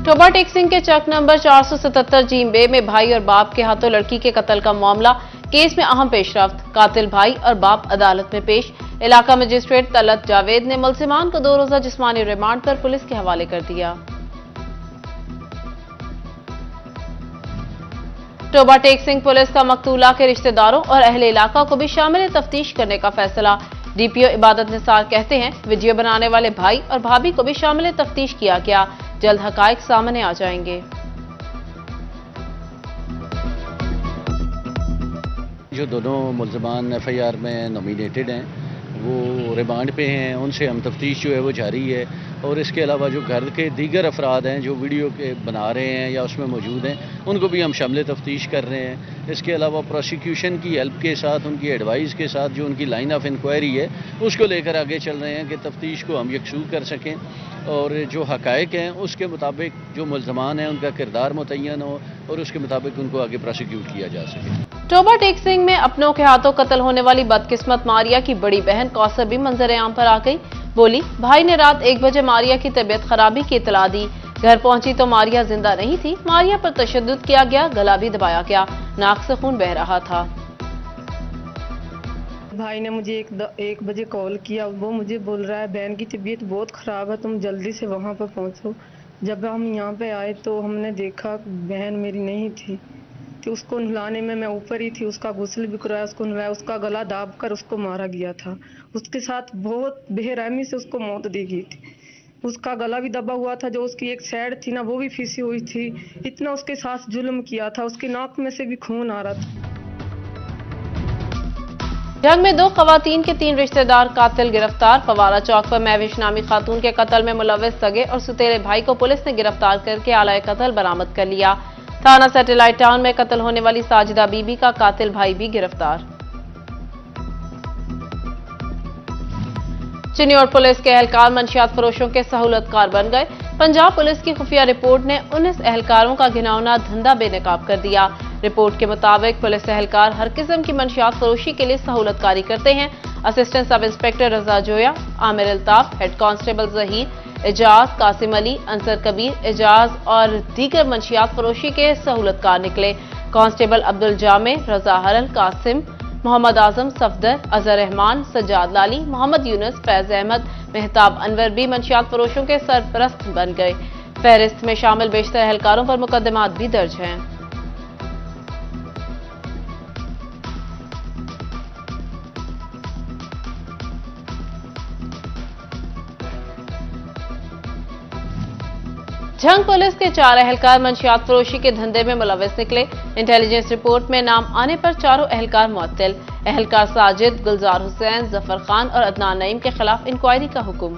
Toba take Singh के चक number 477 जींबे में भाई और बाप के हाथों लड़की के कत्ल का मामला, केस में अहम पेशरफ्त, कातिल भाई और बाप अदालत में पेश। इलाका मजिस्ट्रेट तलत जावेद ने मुलजिमान को 2 रोजा जिस्मानी रिमांड पर पुलिस के हवाले कर दिया। टोबा टेक सिंह पुलिस का मकतूला के रिश्तेदारों और अहले इलाका को भी शामिल तफ्तीश करने का फैसला। डीपीओ इबादत निसार कहते हैं, वीडियो बनाने वाले भाई और भाभी को भी शामिल तफ्तीश किया गया, जल्द हकायक सामने आ जाएंगे। जो दोनों मुलजमान एफआईआर में नॉमिनेटेड हैं वो रिमांड पे हैं, उनसे हम तफ्तीश जो है वो जारी है। और इसके अलावा जो घर के दीगर अफराद हैं जो वीडियो के बना रहे हैं या उसमें मौजूद हैं, उनको भी हम शामिल तफ्तीश कर रहे हैं। इसके अलावा प्रोसिक्यूशन की हेल्प के साथ, उनकी एडवाइस के साथ जो उनकी लाइन ऑफ इंक्वायरी है उसको लेकर आगे चल रहे हैं कि तफ्तीश को हम यकसू कर सकें और जो हकायक हैं उसके मुताबिक जो मुलजमान हैं उनका किरदार मुतय्यन हो और उसके मुताबिक उनको आगे प्रोसिक्यूट किया जा सके। टोबा टेक सिंह में अपनों के हाथों कत्ल होने वाली बदकिस्मत मारिया की बड़ी बहन कौसर भी मंजर आम पर आ गई। बोली, भाई ने रात 1 बजे मारिया की तबीयत खराबी की इतला दी। घर पहुंची तो मारिया जिंदा नहीं थी। मारिया पर तशद्दुद किया गया, गला भी दबाया गया, नाक से खून बह रहा था। भाई ने मुझे 1 बजे कॉल किया। वो मुझे बोल रहा है बहन की तबीयत बहुत ख़राब है, तुम जल्दी से वहाँ पर पहुँचो। जब हम यहाँ पे आए तो हमने देखा बहन मेरी नहीं थी, तो उसको नहलाने में मैं ऊपर ही थी। उसका गुस्ल भी कराया, उसको नहलाया, उसका गला दाब कर उसको मारा गया था। उसके साथ बहुत बेरहमी से उसको मौत दी गई थी। उसका गला भी दबा हुआ था, जो उसकी एक साइड थी ना वो भी फीसी हुई थी। इतना उसके साथ जुल्म किया था, उसकी नाक में से भी खून आ रहा था। जंग में 2 खवातीन के 3 रिश्तेदार कातिल गिरफ्तार। फवारा चौक पर महविश नामी खातून के कत्ल में मुलव्विस सगे और सुतेरे भाई को पुलिस ने गिरफ्तार करके आलाए कत्ल बरामद कर लिया। थाना सैटेलाइट टाउन में कत्ल होने वाली साजिदा बीबी का कातिल भाई भी गिरफ्तार। चिन्नौर पुलिस के एहलकार मंशियात फरोशों के सहूलतकार बन गए। पंजाब पुलिस की खुफिया रिपोर्ट ने 19 एहलकारों का घिनौना धंधा बेनकाब कर दिया। रिपोर्ट के मुताबिक पुलिस एहलकार हर किस्म की मंशियात फरोशी के लिए सहूलतकारी करते हैं। असिस्टेंट सब इंस्पेक्टर रजा जोया, आमिर अल्ताफ, हेड कांस्टेबल जहीर, एजाज, कासिम अली, अंसर कबीर, एजाज और दीगर मंशियात फरोशी के सहूलतकार निकले। कांस्टेबल अब्दुल जामे, रजा हरल, कासिम, मोहम्मद आजम, सफदर, अजहर रहमान, सज्जाद लाली, मोहम्मद यूनुस, फैज अहमद, मेहताब अनवर भी मंशियात फरोशों के सरपरस्त बन गए। फहरिस्त में शामिल बेशतर एहलकारों पर मुकदमात भी दर्ज हैं। झंग पुलिस के 4 एहलकार मंशियात फरोशी के धंधे में मुलव्विस निकले। इंटेलिजेंस रिपोर्ट में नाम आने पर चारों एहलकार मुअत्तल। एहलकार साजिद, गुलजार हुसैन, जफर खान और अदनान नईम के खिलाफ इंक्वायरी का हुक्म।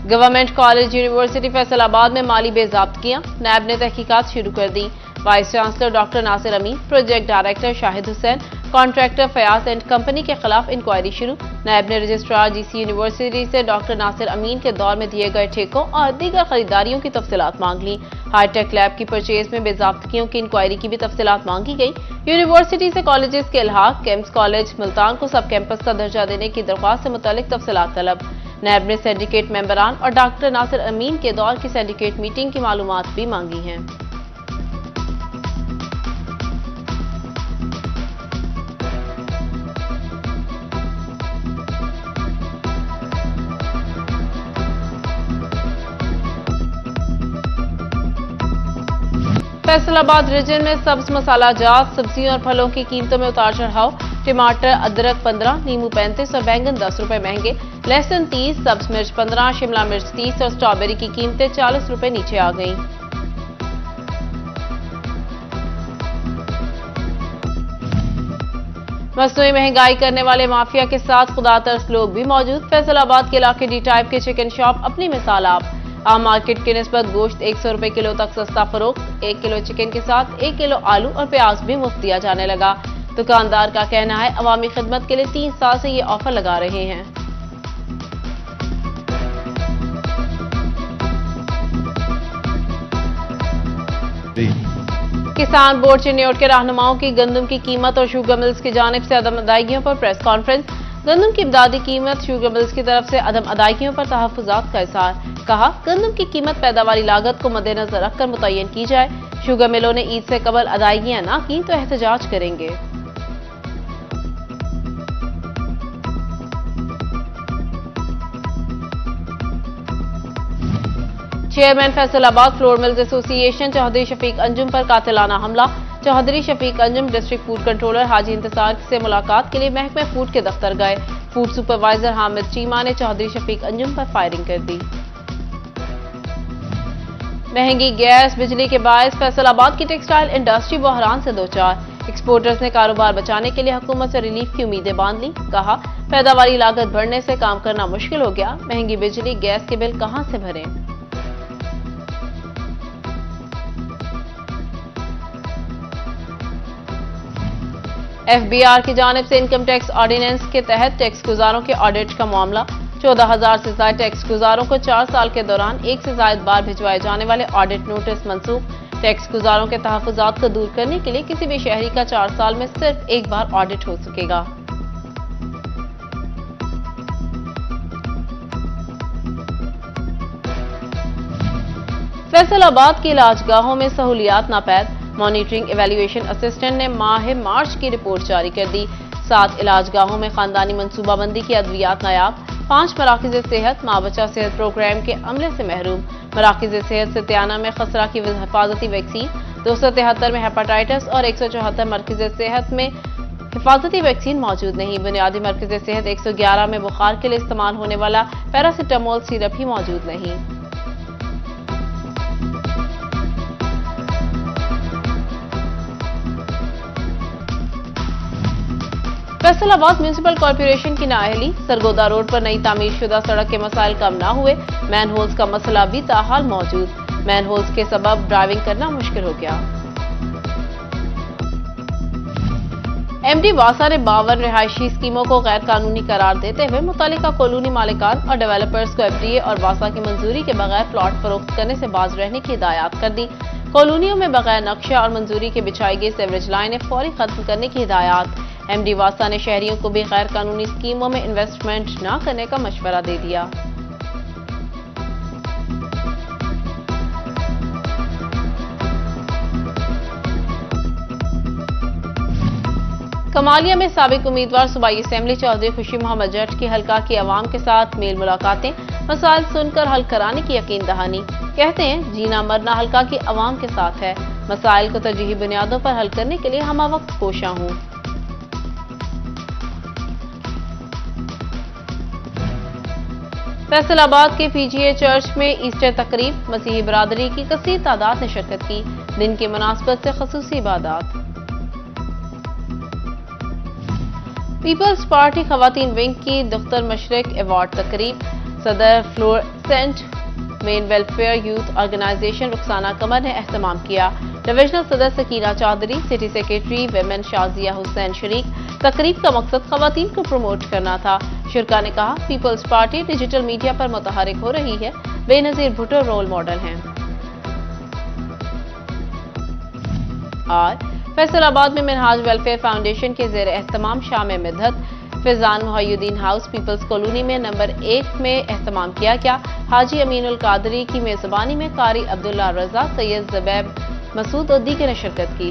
गवर्नमेंट कॉलेज यूनिवर्सिटी फैसलाबाद में माली बेज़ाब्तियां, नैब ने तहकीकात शुरू कर दी। Vice chancellor doctor Nasir Amin, project director Shahid Hussain, contractor Fayaz and company के खिलाफ इंक्वायरी शुरू। नायब ने रजिस्ट्रार जीसी यूनिवर्सिटी से डॉक्टर नासिर अमीन के दौर में दिए गए ठेकों और दीगर खरीदारियों की तफसीलात मांग ली। हाईटेक लैब की परचेज में बेज़ाब्तियों की इंक्वायरी की भी तफसीलात मांगी गई। यूनिवर्सिटी से कॉलेजेस के इल्हाक, केम्स कॉलेज मुल्तान को सब कैंपस का दर्जा देने की दरख्वास्त से मुतालिक तफसीलात तलब। नायब ने सिंडिकेट मेंबरान और डॉक्टर नासिर अमीन के दौर की सिंडिकेट मीटिंग की मालूमात भी मांगी हैं। फैसलाबाद रीजन में सब्ज मसाला जात सब्जियों और फलों की कीमतों में उतार चढ़ाव। टमाटर, अदरक 15, नींबू 35 और बैंगन 10 रुपए महंगे। लहसुन 30, सब्ज मिर्च 15, शिमला मिर्च 30 और स्ट्रॉबेरी की कीमतें 40 रुपए नीचे आ गईं। मसनूई महंगाई करने वाले माफिया के साथ खुदातर्स लोग भी मौजूद। फैसलाबाद के इलाके डी टाइप के चिकन शॉप अपनी मिसाल आप। आम मार्केट की निस्बत गोश्त 100 रुपए किलो तक सस्ता फरोख्त। 1 किलो चिकन के साथ 1 किलो आलू और प्याज भी मुफ्त दिया जाने लगा। दुकानदार का कहना है अवामी खिदमत के लिए 3 साल से ये ऑफर लगा रहे हैं। किसान बोर्ड चिन्नौर के रहनुमाओं की गंदम की कीमत और शुगर मिल्स की जानिब से अदम अदायगियों पर प्रेस कॉन्फ्रेंस। गंदम की इमदादी कीमत शुगर मिल्स की तरफ से अदम अदायगियों पर तहफुजात का इज़हार। कहा, गंदम की कीमत पैदावारी लागत को मद्देनजर रखकर मुतय्यन की जाए। शुगर मिलों ने ईद से कबल अदायगियां ना की तो एहतजाज करेंगे। Chairman Faisalabad flour mills association Chaudhry Shafiq Anjum पर कातिलाना हमला। Chaudhry Shafiq Anjum district food controller Haji Intezar से मुलाकात के लिए महकमे फूड के दफ्तर गए। फूड सुपरवाइजर हामिद चीमा ने चौधरी शफीक अंजुम पर फायरिंग कर दी। महंगी गैस बिजली के बायस फैसलाबाद की टेक्सटाइल इंडस्ट्री बहरान से दो चार। एक्सपोर्टर्स ने कारोबार बचाने के लिए हुकूमत से रिलीफ की उम्मीदें बांध ली। कहा, पैदावारी लागत बढ़ने से काम करना मुश्किल हो गया। महंगी बिजली गैस के बिल कहां से भरें। FBR की जानिब से इनकम टैक्स ऑर्डिनेंस के तहत टैक्स गुजारों के ऑडिट का मामला। 14,000 से ज्यादा टैक्स गुजारों को 4 साल के दौरान एक से ज्यादा बार भिजवाए जाने वाले ऑडिट नोटिस मंसूख। टैक्स गुजारों के तहफुजात को दूर करने के लिए किसी भी शहरी का 4 साल में सिर्फ एक बार ऑडिट हो सकेगा। फैसलाबाद की इलाजगाहों में सहूलियात नापैद। मॉनिटरिंग इवैल्यूएशन असिस्टेंट ने माह मार्च की रिपोर्ट जारी कर दी। 7 इलाजगाहों में खानदानी मनसूबाबंदी की अद्वियात नायाब। 5 मराकिज़ सेहत माँ बच्चा सेहत प्रोग्राम के अमले से महरूम। मराकिज़ सेहत सत्याना में खसरा की हिफाजती वैक्सीन, 273 में हेपाटाइटिस और 174 मरकज़ सेहत में हिफाजती वैक्सीन मौजूद नहीं। बुनियादी मरकज़ सेहत 111 में बुखार के लिए इस्तेमाल होने वाला पैरासिटामोल सिरप ही मौजूद नहीं। फैसलाबाद म्यूनिसिपल कॉर्पोरेशन की नाअहली। सरगोदा रोड पर नई तामीरशुदा सड़क के मसाइल कम ना हुए। मैनहोल्स का मसला भी ताहाल मौजूद। मैनहोल्स के सबब ड्राइविंग करना मुश्किल हो गया। MD वासा ने 52 रिहायशी स्कीमों को गैर कानूनी करार देते हुए मुतालिका कॉलोनी मालिकान और डेवलपर्स को FDA और वासा की मंजूरी के बगैर प्लॉट फरोख्त करने से बाज रहने की हिदायत कर दी। कॉलोनियों में बगैर नक्शा और मंजूरी के बिछाई गई सीवरेज लाइनें फौरी खत्म करने की हिदायत। MD वासा ने शहरियों को भी गैर कानूनी स्कीमों में इन्वेस्टमेंट न करने का मशवरा दे दिया। कमालिया में साबिक उम्मीदवार सूबाई असेंबली चौधरी खुशी मोहम्मद जट की हल्का की अवाम के साथ मेल मुलाकातें। मसाइल सुनकर हल कराने की यकीन दहानी। कहते हैं, जीना मरना हल्का की अवाम के साथ है। मसाइल को तरजीही बुनियादों पर हल करने के लिए हम वक्त कोशा हूं। फैसलाबाद के PGA चर्च में ईस्टर तकरीब। मसीही बरादरी की कसीर तादाद ने शिरकत की। दिन की मुनासबत से खसूसी इबादत। पीपल्स पार्टी खवातीन विंग की दुख्तर मशरिक अवार्ड तकरीब। सदर fluorescent main welfare youth organisation Rukhsana Qamar ने एहतमाम किया। डिविजनल सदर Sakina Chaudhary, city secretary women Shazia Hussain शरीक। तकरीब का मकसद खवातीन को प्रमोट करना था। शुरका ने कहा, पीपल्स पार्टी डिजिटल मीडिया पर मुतहरिक हो रही है। बेनजीर भुट्टो रोल मॉडल हैं। और फैसलाबाद में मिनहाज वेलफेयर फाउंडेशन के जेर एहतमाम शाम Midhat Faizan मुहय्युद्दीन house peoples colony में नंबर 1 में एहतमाम किया गया। हाजी अमीनुल कादरी की मेजबानी में कारी अब्दुल्ला रजा, सैयद ज़ुबैब मसूद और दीगर ने शिरकत की।